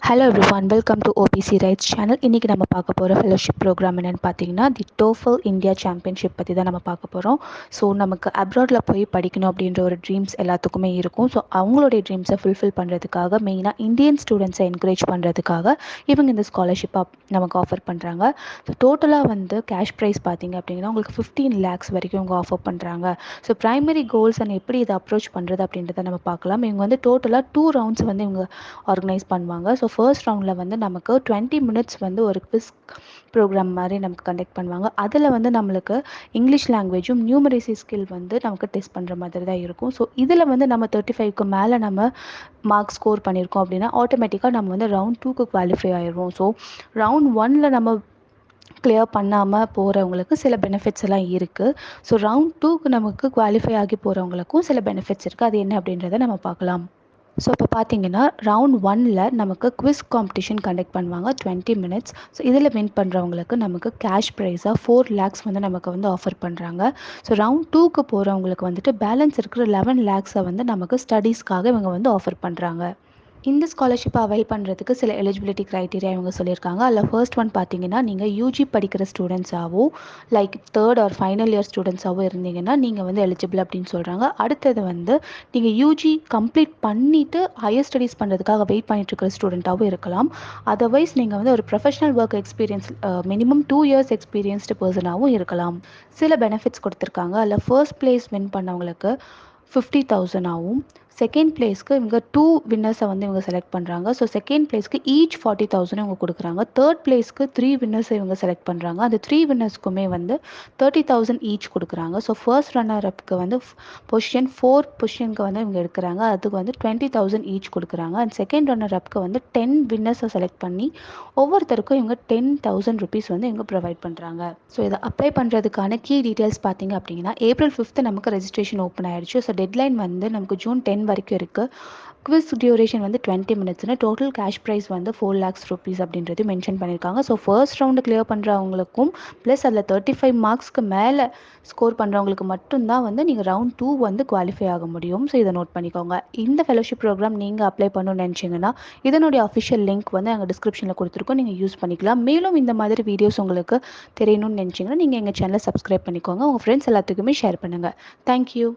Hello everyone, welcome to OBC rights channel. இன்றைக்கி நம்ம பார்க்க போகிற ஃபெலோஷிப் ப்ரோக்ராம் என்னென்னு பார்த்தீங்கன்னா, தி டோஃபல் இந்தியா சாம்பியன்ஷிப் பற்றி தான் நம்ம பார்க்க போகிறோம். ஸோ நமக்கு அப்ராடில் போய் படிக்கணும் அப்படின்ற ஒரு ட்ரீம்ஸ் எல்லாத்துக்குமே இருக்கும். ஸோ அவங்களுடைய ட்ரீம்ஸை ஃபுல்ஃபில் பண்ணுறதுக்காக, மெயினாக இந்தியன் ஸ்டூடெண்ட்ஸை என்கரேஜ் பண்ணுறதுக்காக இவங்க இந்த ஸ்காலர்ஷிப்பாக நமக்கு ஆஃபர் பண்ணுறாங்க. ஸோ டோட்டலாக வந்து கேஷ் ப்ரைஸ் பார்த்திங்க அப்படின்னா உங்களுக்கு 15 lakhs வரைக்கும் இவங்க ஆஃபர் பண்ணுறாங்க. ஸோ ப்ரைமரி கோல்ஸ் அண்ட் எப்படி இதை அப்ரோச் பண்ணுறது அப்படின்றத நம்ம பார்க்கலாம். இவங்க வந்து டோட்டலாக 2 rounds வந்து இவங்க ஆர்கனைஸ் பண்ணுவாங்க. ஸோ ஃபர்ஸ்ட் ரவுண்டில் வந்து நமக்கு 20 minutes வந்து ஒரு குவிஸ் ப்ரோக்ராம் மாதிரி நமக்கு கண்டக்ட் பண்ணுவாங்க. அதில் வந்து நம்மளுக்கு இங்கிலீஷ் லாங்குவேஜும் நியூமரசி ஸ்கில் வந்து நமக்கு டெஸ்ட் பண்ணுற மாதிரி தான் இருக்கும். ஸோ இதில் வந்து நம்ம 35க்கு மேலே நம்ம மார்க்ஸ் ஸ்கோர் பண்ணியிருக்கோம் அப்படின்னா ஆட்டோமேட்டிக்காக நம்ம வந்து ரவுண்ட் 2க்கு குவாலிஃபை ஆயிடுவோம். ஸோ ரவுண்ட் 1ல் நம்ம கிளியர் பண்ணாமல் போகிறவங்களுக்கு சில பெனிஃபிட்ஸ் எல்லாம் இருக்குது. ஸோ ரவுண்ட் 2க்கு நமக்கு குவாலிஃபை ஆகி போகிறவங்களுக்கும் சில பெனிஃபிட்ஸ் இருக்குது. அது என்ன அப்படின்றத நம்ம பார்க்கலாம். ஸோ இப்போ பார்த்தீங்கன்னா ரவுண்ட் 1ல் நமக்கு குவிஸ் காம்படிஷன் கண்டக்ட் பண்ணுவாங்க 20 minutes. ஸோ இதில் வின் பண்ணுறவங்களுக்கு நமக்கு கேஷ் ப்ரைஸாக 4 lakhs வந்து நமக்கு வந்து ஆஃபர் பண்ணுறாங்க. ஸோ ரவுண்ட் 2க்கு போகிறவங்களுக்கு வந்துட்டு பேலன்ஸ் இருக்கிற 11 lakhs வந்து நமக்கு ஸ்டடீஸ்க்காக இவங்க வந்து ஆஃபர் பண்ணுறாங்க. இந்த ஸ்காலர்ஷிப்பை அவைல் பண்ணுறதுக்கு சில எலிஜிபிலிட்டி க்ரைட்டீரியா இவங்க சொல்லியிருக்காங்க. அதில் ஃபர்ஸ்ட் ஒன் பார்த்தீங்கன்னா, நீங்கள் யூஜி படிக்கிற ஸ்டூடெண்ட்ஸாவோ like third or final year ஸ்டூடெண்ட்ஸாவோ இருந்தீங்கன்னா நீங்கள் வந்து எலிஜிபிள் அப்படின்னு சொல்கிறாங்க. அடுத்தது வந்து நீங்கள் யூஜி கம்ப்ளீட் பண்ணிவிட்டு ஹையர் ஸ்டடீஸ் பண்ணுறதுக்காக வெயிட் பண்ணிட்டுருக்கிற ஸ்டூடெண்ட்டாகவும் இருக்கலாம். அதர்வைஸ் நீங்கள் வந்து ஒரு professional work experience minimum 2 years experienced பர்சனாகவும் இருக்கலாம். சில பெனிஃபிட்ஸ் கொடுத்துருக்காங்க. அதில் ஃபர்ஸ்ட் பிளேஸ் வின் பண்ணவங்களுக்கு 50,000 ஆகும். செகண்ட் பிளேஸ்க்கு இவங்க 2 வின்னர்ஸை வந்து இவங்க செலக்ட் பண்ணுறாங்க. ஸோ செகண்ட் பிளேஸ்க்கு ஈச் 40,000 இவங்க கொடுக்குறாங்க. தேர்ட் பிளேஸ்க்கு 3 வின்னர்ஸை இவங்க செலக்ட் பண்ணுறாங்க. அந்த 3 வின்னர்ஸ்க்குமே வந்து 30,000 ஈச் கொடுக்குறாங்க. ஸோ ஃபர்ஸ்ட் ரன்னர் அப்க்கு வந்து பொசிஷன் 4 பொசிஷனுக்கு வந்து இவங்க எடுக்கிறாங்க. அதுக்கு வந்து 20,000 ஈச் கொடுக்குறாங்க. அண்ட் செகண்ட் ரன்னர் அப்க்கு வந்து 10 வின்னர்ஸை செலக்ட் பண்ணி ஒவ்வொருத்தருக்கும் இவங்க 10,000 rupees வந்து இவங்க ப்ரொவைட் பண்ணுறாங்க. ஸோ இதை அப்ளை பண்ணுறதுக்கான கீ டீட்டெயில்ஸ் பார்த்தீங்க அப்படின்னா April 5th நமக்கு ரெஜிஸ்ட்ரேஷன் ஓப்பன் ஆயிடுச்சு. ஸோ டெட்லைன் வந்து நமக்கு June 10 வரைக்கும் இருக்குது. குவிஸ் டியூரேஷன் வந்து 20 minutes. டோட்டல் கேஷ் ப்ரைஸ் வந்து 4 lakhs rupees அப்படின்றது மென்ஷன் பண்ணியிருக்காங்க. ஸோ ஃபர்ஸ்ட் ரவுண்டு கிளியர் பண்ணுறவங்களுக்கும் ப்ளஸ் அதில் 35 மார்க்ஸ்க்கு மேலே ஸ்கோர் பண்ணுறவங்களுக்கு மட்டும்தான் வந்து நீங்கள் ரவுண்ட் 2 வந்து குவாலிஃபை ஆக முடியும். ஸோ இதை நோட் பண்ணிக்கோங்க. இந்த ஃபெலோஷிப் ப்ரோக்ராம் நீங்கள் அப்ளை பண்ணணும்னு நினச்சிங்கன்னா இதனுடைய அஃபிஷியல் லிங்க் வந்து எங்கள் டிஸ்கிரிப்ஷனில் கொடுத்துருக்கோம். நீங்கள் யூஸ் பண்ணிக்கலாம். மேலும் இந்த மாதிரி வீடியோஸ் உங்களுக்கு தெரியணும்னு நினச்சிங்கன்னா நீங்கள் எங்கள் சேனலை சப்ஸ்கிரைப் பண்ணிக்கோங்க. உங்கள் ஃப்ரெண்ட்ஸ் எல்லாத்துக்குமே ஷேர் பண்ணுங்கள். தேங்க்யூ.